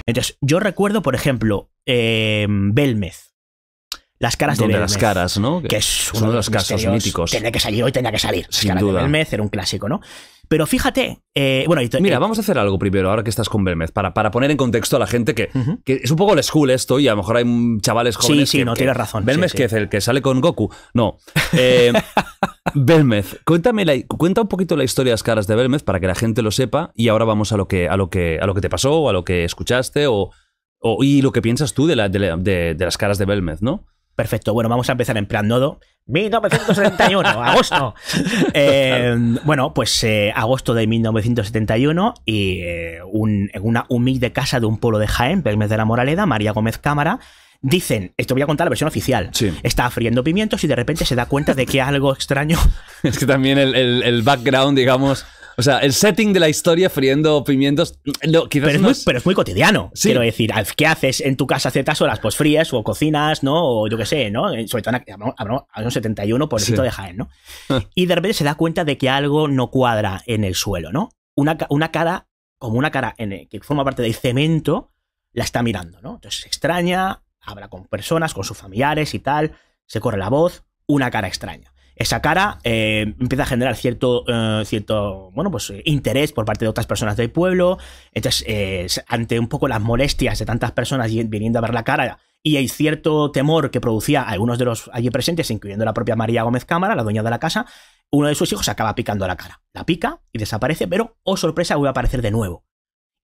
Entonces, yo recuerdo, por ejemplo, Belmez. Las caras de Belmez. Las caras, ¿no? Que es uno de los casos míticos. Tenía que salir hoy, tenía que salir. Sin Las caras duda. de Belmez era un clásico, ¿no? Pero fíjate... Mira, vamos a hacer algo primero, ahora que estás con Belmez, para poner en contexto a la gente que es un poco el school esto, y a lo mejor hay chavales jóvenes sí, tienes razón. Belmez, sí. que es el que sale con Goku. No. Belmez, cuenta un poquito la historia de las caras de Belmez para que la gente lo sepa, y ahora vamos a lo que te pasó, o a lo que escuchaste, y lo que piensas tú de las caras de Belmez, ¿no? Perfecto, bueno, vamos a empezar en plan nodo. 1971, agosto. Bueno, pues agosto de 1971 y un humilde casa de un pueblo de Jaén, Belmez de la Moraleda, María Gómez Cámara. Dicen, esto voy a contar la versión oficial, sí. Está friendo pimientos y de repente se da cuenta de que algo extraño... Es que también el background, digamos... O sea, el setting de la historia friendo pimientos... No, pero es muy cotidiano. Sí. Quiero decir, ¿qué haces en tu casa a ciertas horas? Pues fríes o cocinas, ¿no? O yo qué sé, ¿no? Sobre todo a un 71, pobrecito de Jaén, ¿no? Y de repente se da cuenta de que algo no cuadra en el suelo, ¿no? Una cara, como una cara que forma parte del cemento, la está mirando, ¿no? Entonces se extraña, habla con personas, con sus familiares y tal, se corre la voz, una cara extraña. Esa cara empieza a generar cierto bueno, pues, interés por parte de otras personas del pueblo. Entonces, ante un poco las molestias de tantas personas viniendo a ver la cara y hay cierto temor que producía a algunos de los allí presentes, incluyendo la propia María Gómez Cámara, la dueña de la casa, uno de sus hijos acaba picando la cara. La pica y desaparece, pero, oh sorpresa, vuelve a aparecer de nuevo.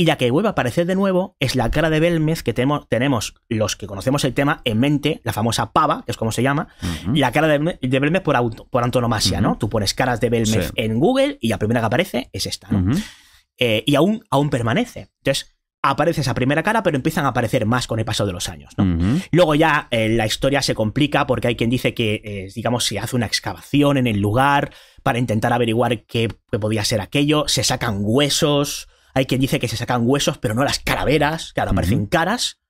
Y la que vuelve a aparecer de nuevo es la cara de Belmez que tenemos los que conocemos el tema en mente, la famosa pava, que es como se llama, la cara de Belmez por antonomasia, ¿no? Tú pones caras de Belmez en Google y la primera que aparece es esta, ¿no? Y aún permanece. Entonces, aparece esa primera cara, pero empiezan a aparecer más con el paso de los años, ¿no? Luego ya la historia se complica porque hay quien dice que, digamos, se hace una excavación en el lugar para intentar averiguar qué podía ser aquello, se sacan huesos... Hay quien dice que se sacan huesos, pero no las calaveras, que ahora aparecen caras,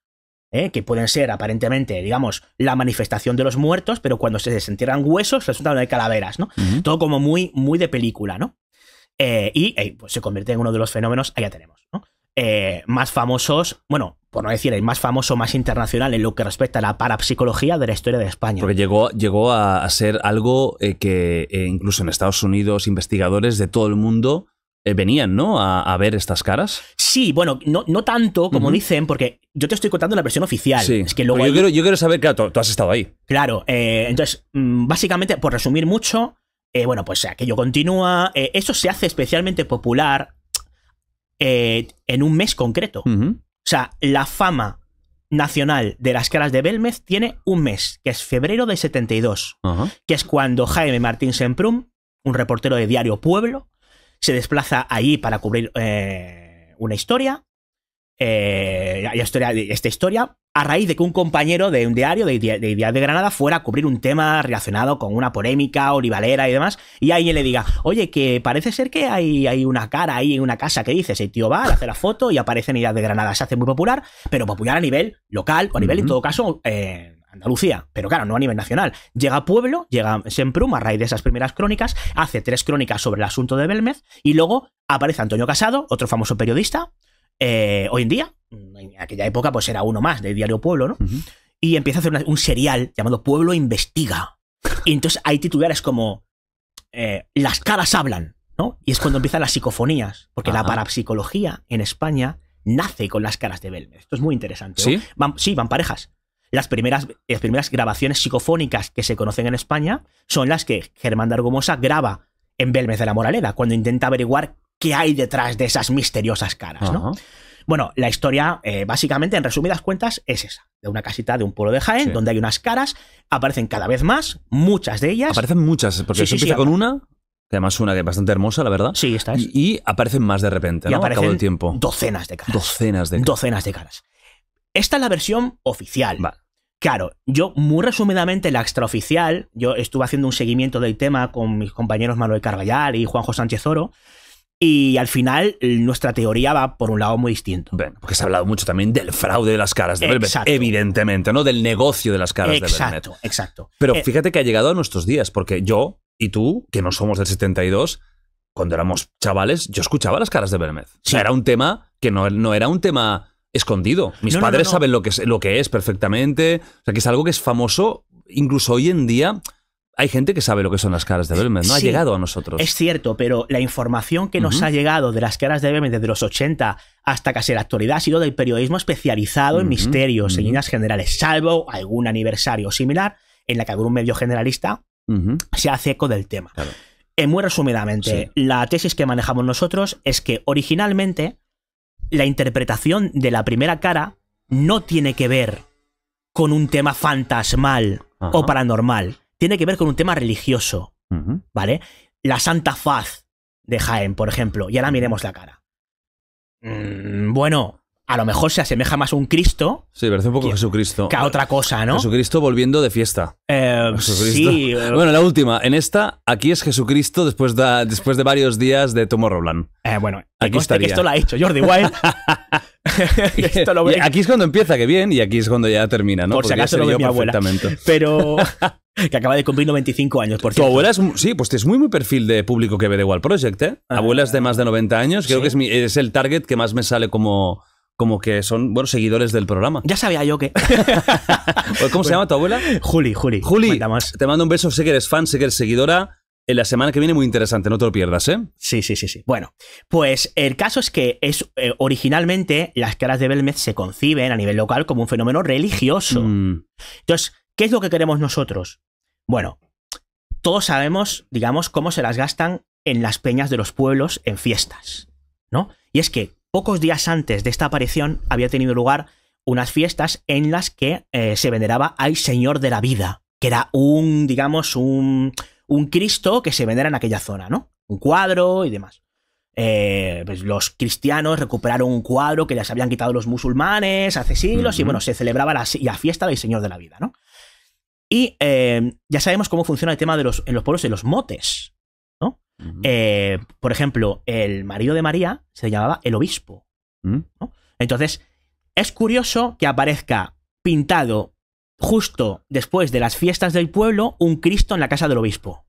que pueden ser aparentemente, digamos, la manifestación de los muertos, pero cuando se desentierran huesos resulta que no hay calaveras, ¿no? Todo como muy, muy de película, ¿no? Pues se convierte en uno de los fenómenos, ahí ya tenemos, ¿no? Más famosos, bueno, por no decir el más famoso, más internacional en lo que respecta a la parapsicología de la historia de España. Porque llegó a ser algo que incluso en Estados Unidos investigadores de todo el mundo... venían, ¿no? A ver estas caras. Sí, bueno, no tanto como dicen, porque yo te estoy contando la versión oficial. Sí. Es que luego yo quiero saber, claro, tú has estado ahí. Claro, entonces, básicamente, por resumir mucho, bueno, pues aquello continúa. Eso se hace especialmente popular en un mes concreto. O sea, la fama nacional de las caras de Belmez tiene un mes, que es febrero de 72, que es cuando Jaime Martín Semprún, un reportero de Diario Pueblo, se desplaza allí para cubrir una historia, esta historia, a raíz de que un compañero de un diario, de Diario de Granada, fuera a cubrir un tema relacionado con una polémica olivalera y demás, y alguien le diga, oye, que parece ser que hay una cara ahí en una casa, ¿qué dices? El tío va, le hace la foto y aparece en Diario de Granada, se hace muy popular, pero popular a nivel local, o a nivel, en todo caso, Andalucía, pero claro, no a nivel nacional. Llega a Pueblo, llega Semprún a raíz de esas primeras crónicas, hace 3 crónicas sobre el asunto de Belmez y luego aparece Antonio Casado, otro famoso periodista, hoy en día, en aquella época pues era uno más del Diario Pueblo, ¿no? Y empieza a hacer un serial llamado Pueblo Investiga. Y entonces hay titulares como Las caras hablan, ¿no? Y es cuando empiezan las psicofonías, porque la parapsicología en España nace con las caras de Belmez. Esto es muy interesante, ¿no? ¿Sí? Van parejas. Las primeras grabaciones psicofónicas que se conocen en España son las que Germán de Argumosa graba en Belmez de la Moraleda, cuando intenta averiguar qué hay detrás de esas misteriosas caras, ¿no? Bueno, la historia, básicamente, en resumidas cuentas, es esa. De una casita de un pueblo de Jaén, donde hay unas caras, aparecen cada vez más, muchas de ellas. Aparecen muchas, porque se empieza con una, que además una que es bastante hermosa, la verdad. Sí, esta es. Y aparecen más de repente, ¿no? Y aparecen a cabo del tiempo. docenas de caras. Docenas de caras. Esta es la versión oficial. Vale. Claro, yo muy resumidamente la extraoficial, yo estuve haciendo un seguimiento del tema con mis compañeros Manuel Carballar y Juanjo Sánchez Oro, y al final nuestra teoría va por un lado muy distinto. Bueno, porque se ha hablado mucho también del fraude de las caras de Belmez, evidentemente, ¿no? Del negocio de las caras de Belmez. Exacto. Pero fíjate que ha llegado a nuestros días, porque yo y tú, que no somos del 72, cuando éramos chavales, yo escuchaba las caras de Belmez. Sí. O sea, era un tema que no era un tema escondido. Mis padres saben lo que es perfectamente. O sea, que es algo que es famoso. Incluso hoy en día hay gente que sabe lo que son las caras de Belmez. No ha llegado a nosotros. Es cierto, pero la información que nos ha llegado de las caras de Belmez desde los 80 hasta casi la actualidad ha sido del periodismo especializado en misterios, en líneas generales, salvo algún aniversario similar en la que algún medio generalista se hace eco del tema. Claro. Muy resumidamente, la tesis que manejamos nosotros es que originalmente la interpretación de la primera cara no tiene que ver con un tema fantasmal o paranormal. Tiene que ver con un tema religioso, ¿vale? La Santa Faz de Jaén, por ejemplo. Y ahora miremos la cara. Bueno, a lo mejor se asemeja más a un Cristo. Sí, parece un poco Jesucristo. Que a otra cosa, ¿no? Jesucristo volviendo de fiesta. Sí. Bueno, la última. En esta, aquí es Jesucristo después de varios días de Tomorrowland. Bueno, aquí estaría. Que esto lo ha hecho Jordi Wild. Aquí es cuando empieza, que bien, y aquí es cuando ya termina, ¿no? Por si acaso lo ve mi abuela. Pero... que acaba de cumplir 95 años, por cierto. Tu abuela es muy perfil de público que ve The Wild Project, ¿eh? Abuelas de más de 90 años. Creo que es el target que más me sale como que son, bueno, seguidores del programa. Ya sabía yo que... ¿Cómo se llama tu abuela? Juli. Juli, te mando un beso, sé que eres fan, sé que eres seguidora. En la semana que viene muy interesante, no te lo pierdas, ¿eh? Sí. Bueno, pues el caso es que originalmente las caras de Belmez se conciben a nivel local como un fenómeno religioso. Entonces, ¿qué es lo que queremos nosotros? Bueno, todos sabemos, digamos, cómo se las gastan en las peñas de los pueblos en fiestas, ¿no? Y es que pocos días antes de esta aparición había tenido lugar unas fiestas en las que se veneraba al Señor de la Vida, que era un Cristo que se venera en aquella zona, ¿no? Un cuadro y demás. Pues los cristianos recuperaron un cuadro que les habían quitado los musulmanes hace siglos y bueno, se celebraba la fiesta del Señor de la Vida, ¿no? Y ya sabemos cómo funciona el tema en los pueblos de los motes, ¿no? Por ejemplo, el marido de María se llamaba el obispo, ¿no? Entonces, es curioso que aparezca pintado justo después de las fiestas del pueblo un Cristo en la casa del obispo.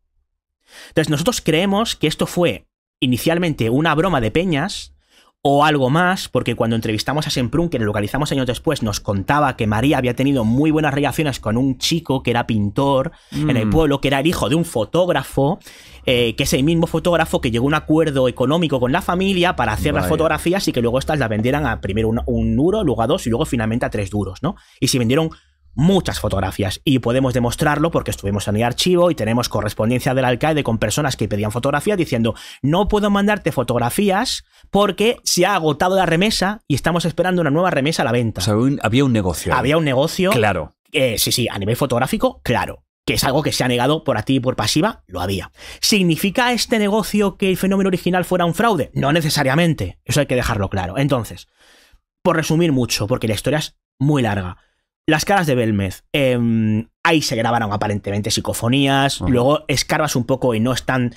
Entonces, nosotros creemos que esto fue inicialmente una broma de peñas o algo más, porque cuando entrevistamos a Semprún, que lo localizamos años después, nos contaba que María había tenido muy buenas relaciones con un chico que era pintor en el pueblo, que era el hijo de un fotógrafo, que es el mismo fotógrafo que llegó a un acuerdo económico con la familia para hacer las fotografías y que luego estas las vendieran a primero un duro, luego a 2 y luego finalmente a 3 duros, ¿no? Y se vendieron muchas fotografías y podemos demostrarlo porque estuvimos en el archivo y tenemos correspondencia del alcalde con personas que pedían fotografías diciendo no puedo mandarte fotografías porque se ha agotado la remesa y estamos esperando una nueva remesa a la venta. O sea, había un negocio. Había un negocio. Claro. Sí, a nivel fotográfico, claro. Que es algo que se ha negado por activa y por pasiva, lo había. ¿Significa este negocio que el fenómeno original fuera un fraude? No necesariamente. Eso hay que dejarlo claro. Entonces, por resumir mucho, porque la historia es muy larga. Las caras de Belmez, ahí se grabaron aparentemente psicofonías, luego escarbas un poco y no es tan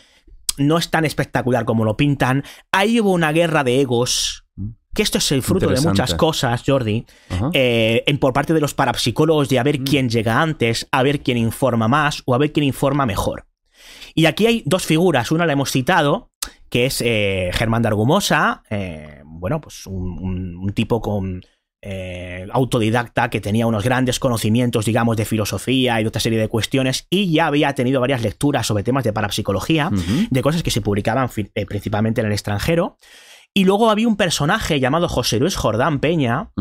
espectacular como lo pintan. Ahí hubo una guerra de egos, que esto es el fruto de muchas cosas, Jordi, por parte de los parapsicólogos de a ver quién llega antes, a ver quién informa más o a ver quién informa mejor. Y aquí hay dos figuras, una la hemos citado, que es Germán de Argumosa, bueno, pues un tipo con... autodidacta que tenía unos grandes conocimientos, digamos, de filosofía y de otra serie de cuestiones y ya había tenido varias lecturas sobre temas de parapsicología, de cosas que se publicaban principalmente en el extranjero. Y luego había un personaje llamado José Luis Jordán Peña,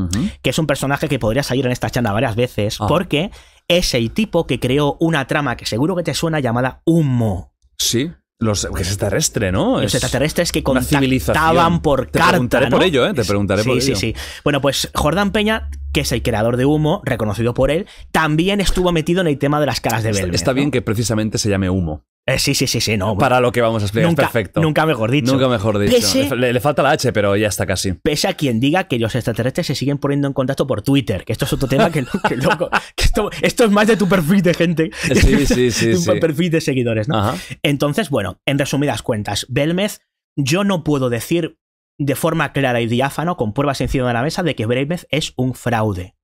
que es un personaje que podría salir en esta charla varias veces, porque es el tipo que creó una trama que seguro que te suena llamada Humo. Sí. Los extraterrestres, ¿no? Los extraterrestres que contactaban por carta. Te preguntaré por ello, ¿eh? Te preguntaré por ello. Sí. Bueno, pues Jordán Peña, que es el creador de Humo, reconocido por él, también estuvo metido en el tema de las caras de Belmez. Está bien que precisamente se llame Humo. Sí, no. Para lo que vamos a explicar, perfecto. Nunca mejor dicho. Le falta la H, pero ya está casi. Pese a quien diga que los extraterrestres se siguen poniendo en contacto por Twitter, que esto es otro tema que loco. Que esto es más de tu perfil de gente. Sí. Un perfil de seguidores, ¿no? Entonces, bueno, en resumidas cuentas, Belmez, yo no puedo decir de forma clara y diáfano, con pruebas encima de la mesa, de que Belmez es un fraude.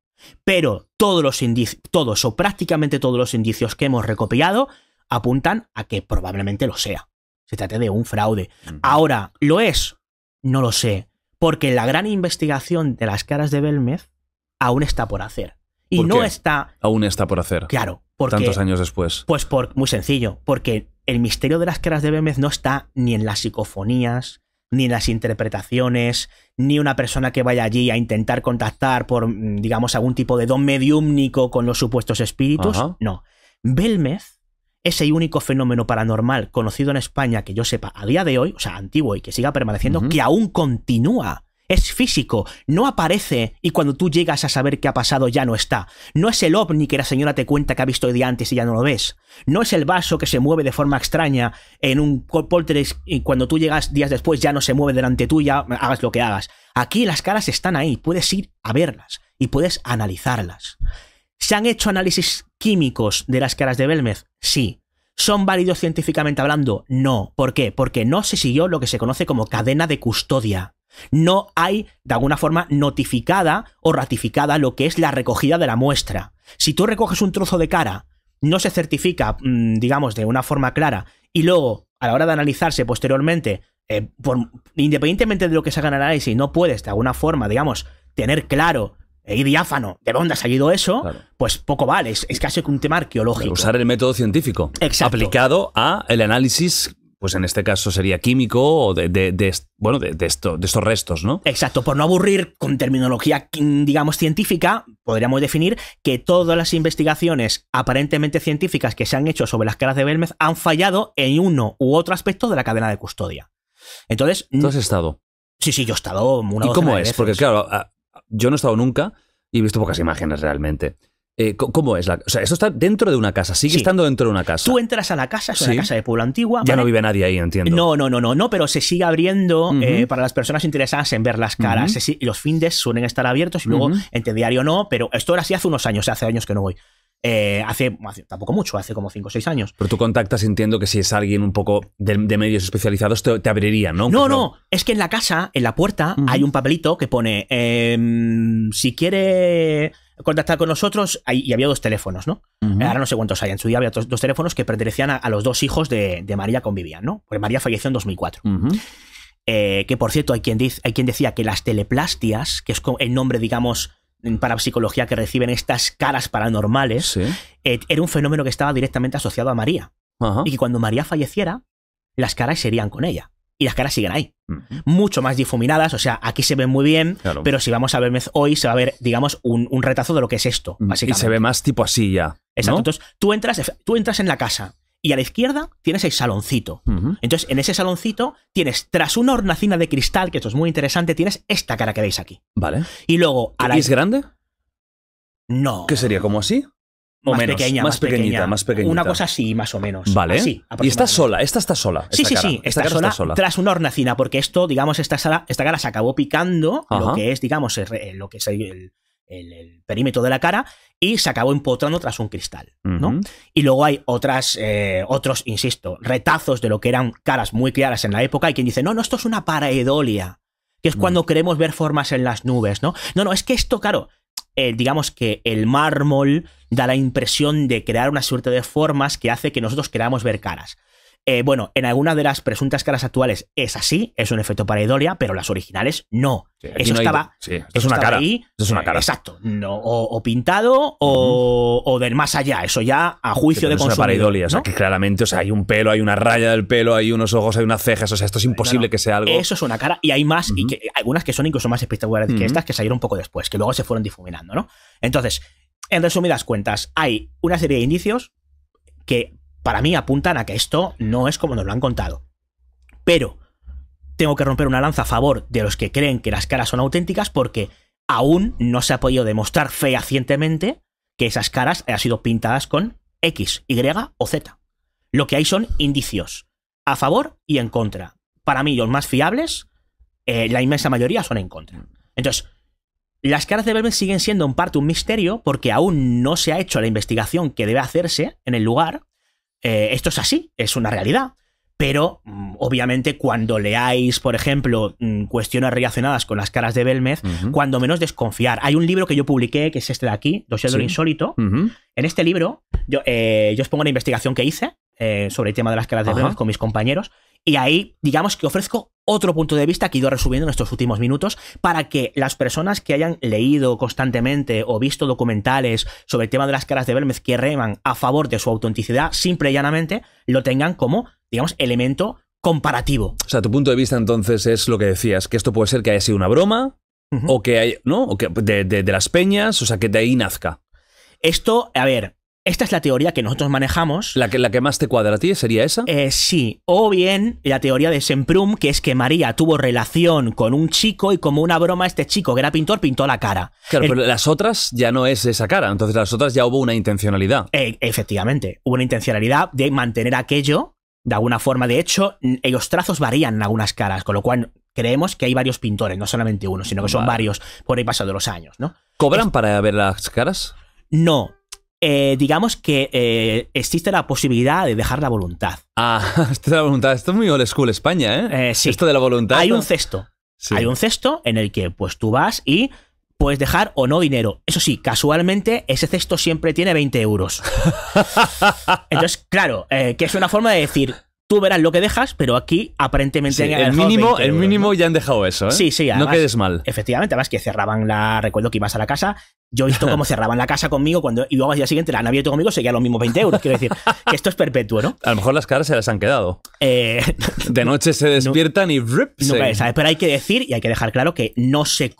Pero todos o prácticamente todos los indicios que hemos recopilado apuntan a que probablemente lo sea. se trate de un fraude. Ahora, ¿lo es? No lo sé. Porque la gran investigación de las caras de Belmez aún está por hacer. Y ¿Por no qué? está... Aún está por hacer. Claro. Porque, tantos años después. Pues muy sencillo. Porque el misterio de las caras de Belmez no está ni en las psicofonías, ni en las interpretaciones, ni una persona que vaya allí a intentar contactar por, digamos, algún tipo de don mediúmnico con los supuestos espíritus. Ajá. No. Belmez es el único fenómeno paranormal conocido en España que yo sepa a día de hoy, o sea, antiguo y que siga permaneciendo, que aún continúa. Es físico, no aparece y cuando tú llegas a saber qué ha pasado ya no está. No es el ovni que la señora te cuenta que ha visto el día antes y ya no lo ves. No es el vaso que se mueve de forma extraña en un poltergeist y cuando tú llegas días después ya no se mueve delante tuya, hagas lo que hagas. Aquí las caras están ahí, puedes ir a verlas y puedes analizarlas. ¿Se han hecho análisis químicos de las caras de Belmez? Sí. ¿Son válidos científicamente hablando? No. ¿Por qué? Porque no se siguió lo que se conoce como cadena de custodia. No hay, de alguna forma, notificada o ratificada lo que es la recogida de la muestra. Si tú recoges un trozo de cara, no se certifica, digamos, de una forma clara, y luego, a la hora de analizarse posteriormente, independientemente de lo que se haga en el análisis, no puedes, de alguna forma, digamos, tener claro y diáfano de dónde ha salido eso, claro, pues poco vale. Es casi un tema arqueológico. Usar el método científico. Exacto. Aplicado a el análisis, pues en este caso sería químico o de estos restos, ¿no? Exacto. Por no aburrir con terminología, digamos, científica, podríamos definir que todas las investigaciones aparentemente científicas que se han hecho sobre las caras de Belmez han fallado en uno u otro aspecto de la cadena de custodia. Entonces... ¿Tú has estado? Sí, yo he estado una ¿Y cómo es? Veces. Porque claro, yo no he estado nunca y he visto pocas imágenes realmente. ¿Cómo es? O sea, esto está dentro de una casa, sigue estando dentro de una casa. Tú entras a la casa, es una casa de pueblo antigua. Ya, ¿vale? No vive nadie ahí, entiendo. No, pero se sigue abriendo para las personas interesadas en ver las caras. Los fines suelen estar abiertos y luego entre diario no, pero esto era así hace unos años, hace años que no voy. Hace tampoco mucho, hace como 5 o 6 años. Pero tú contactas, entiendo que si es alguien un poco de medios especializados te abrirían, ¿no? No, es que en la casa, en la puerta, hay un papelito que pone si quiere contactar con nosotros, y había 2 teléfonos, ¿no? Ahora no sé cuántos hay, en su día había 2 teléfonos que pertenecían a los 2 hijos de María convivían, ¿no? Porque María falleció en 2004. Que por cierto, hay quien decía que las teleplastias, que es el nombre, digamos, para psicología que reciben estas caras paranormales, era un fenómeno que estaba directamente asociado a María. Y que cuando María falleciera, las caras se irían con ella. Y las caras siguen ahí. Mucho más difuminadas, o sea, aquí se ven muy bien, claro, pero si vamos a ver hoy se va a ver, digamos, un retazo de lo que es esto, básicamente. Y se ve más tipo así ya, ¿no? Exacto. Entonces, tú entras en la casa y a la izquierda tienes el saloncito. Entonces, en ese saloncito tienes, tras una hornacina de cristal, que esto es muy interesante, tienes esta cara que veis aquí. Vale. Y luego... ¿Y es grande? No. ¿Qué sería? ¿Como así? O más menos, pequeña, más pequeñita. Una cosa así, más o menos. Vale. Así, y está sola, esta está sola. Sí, está sola tras una hornacina, porque esto, digamos, esta cara se acabó picando lo que es, digamos, lo que es el perímetro de la cara y se acabó empotrando tras un cristal, ¿no? Y luego hay otros, insisto, retazos de lo que eran caras muy claras en la época. Hay quien dice, no, esto es una pareidolia, que es cuando queremos ver formas en las nubes, ¿no? No, es que esto, claro... digamos que el mármol da la impresión de crear una suerte de formas que hace que nosotros queramos ver caras. Bueno, en algunas de las presuntas caras actuales es así, es un efecto pareidolia, pero las originales no. Sí, eso no estaba, es una cara. Ahí, es una cara. Exacto. No, o pintado o del más allá. Eso ya a juicio de consumidor. Es una pareidolia, ¿no? O sea, que claramente, o sea, hay un pelo, hay una raya del pelo, hay unos ojos, hay unas cejas. O sea, esto es imposible que sea algo. Eso es una cara. Y hay más, y algunas que son incluso más espectaculares que estas, que salieron un poco después, que luego se fueron difuminando, ¿no? Entonces, en resumidas cuentas, hay una serie de indicios que para mí apuntan a que esto no es como nos lo han contado. Pero tengo que romper una lanza a favor de los que creen que las caras son auténticas, porque aún no se ha podido demostrar fehacientemente que esas caras hayan sido pintadas con X, Y o Z. Lo que hay son indicios a favor y en contra. Para mí, los más fiables, la inmensa mayoría son en contra. Entonces, las caras de Belmez siguen siendo en parte un misterio porque aún no se ha hecho la investigación que debe hacerse en el lugar. Esto es así, es una realidad. Pero, obviamente, cuando leáis, por ejemplo, cuestiones relacionadas con las caras de Belmez, cuando menos desconfiar. Hay un libro que yo publiqué, que es este de aquí, Dossier de lo Insólito. En este libro, yo os pongo una investigación que hice sobre el tema de las caras de Belmez con mis compañeros. Y ahí, digamos que ofrezco otro punto de vista que he ido resumiendo en estos últimos minutos para que las personas que hayan leído constantemente o visto documentales sobre el tema de las caras de Belmez que reman a favor de su autenticidad, simple y llanamente lo tengan como, digamos, elemento comparativo. O sea, tu punto de vista entonces es lo que decías, que esto puede ser que haya sido una broma o que hay, ¿no? O que de las peñas, o sea, que de ahí nazca. Esto, a ver... Esta es la teoría que nosotros manejamos. ¿La que más te cuadra a ti sería esa? Sí. O bien la teoría de Semprum, que es que María tuvo relación con un chico y como una broma este chico, que era pintor, pintó la cara. Claro, pero las otras ya no es esa cara. Entonces las otras ya hubo una intencionalidad. Efectivamente. Hubo una intencionalidad de mantener aquello de alguna forma. De hecho, los trazos varían en algunas caras, con lo cual creemos que hay varios pintores, no solamente uno, sino que son varios por ahí pasado los años, ¿no? ¿Cobran para ver las caras? No. Digamos que existe la posibilidad de dejar la voluntad. Esto de la voluntad. Esto es muy old school España, ¿eh? Sí. Esto de la voluntad. Hay un cesto. Sí. Hay un cesto en el que pues tú vas y puedes dejar o no dinero. Eso sí, casualmente ese cesto siempre tiene 20 euros. Entonces, claro, que es una forma de decir... Tú verás lo que dejas, pero aquí aparentemente... Sí, el mínimo ya han dejado eso, ¿eh? Sí, además, no quedes mal. Efectivamente, además que cerraban Recuerdo que ibas a la casa, yo he visto cómo cerraban la casa conmigo y luego al día siguiente la han abierto conmigo, seguía los mismos 20 euros. Quiero decir, que esto es perpetuo, ¿no? A lo mejor las caras se las han quedado. De noche se despiertan y... Nunca sabes, pero hay que decir y hay que dejar claro que no se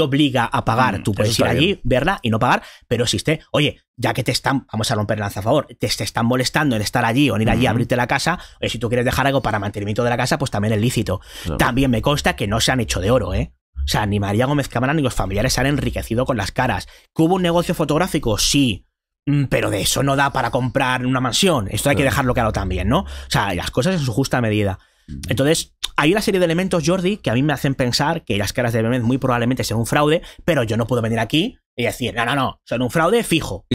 obliga a pagar. Tú puedes ir allí, verla y no pagar, pero existe... Oye, ya que te están, vamos a romper lanza a favor, te están molestando en estar allí o en ir allí a abrirte la casa, o si tú quieres dejar algo para mantenimiento de la casa, pues también es lícito. Claro. También me consta que no se han hecho de oro, ¿eh? O sea, ni María Gómez Cámara ni los familiares se han enriquecido con las caras. ¿Que hubo un negocio fotográfico? Sí. Pero de eso no da para comprar una mansión. Esto hay que dejarlo claro también, ¿no? O sea, las cosas en su justa medida. Entonces, hay una serie de elementos, Jordi, que a mí me hacen pensar que las caras de Belmez muy probablemente sean un fraude, pero yo no puedo venir aquí y decir, no, son un fraude fijo.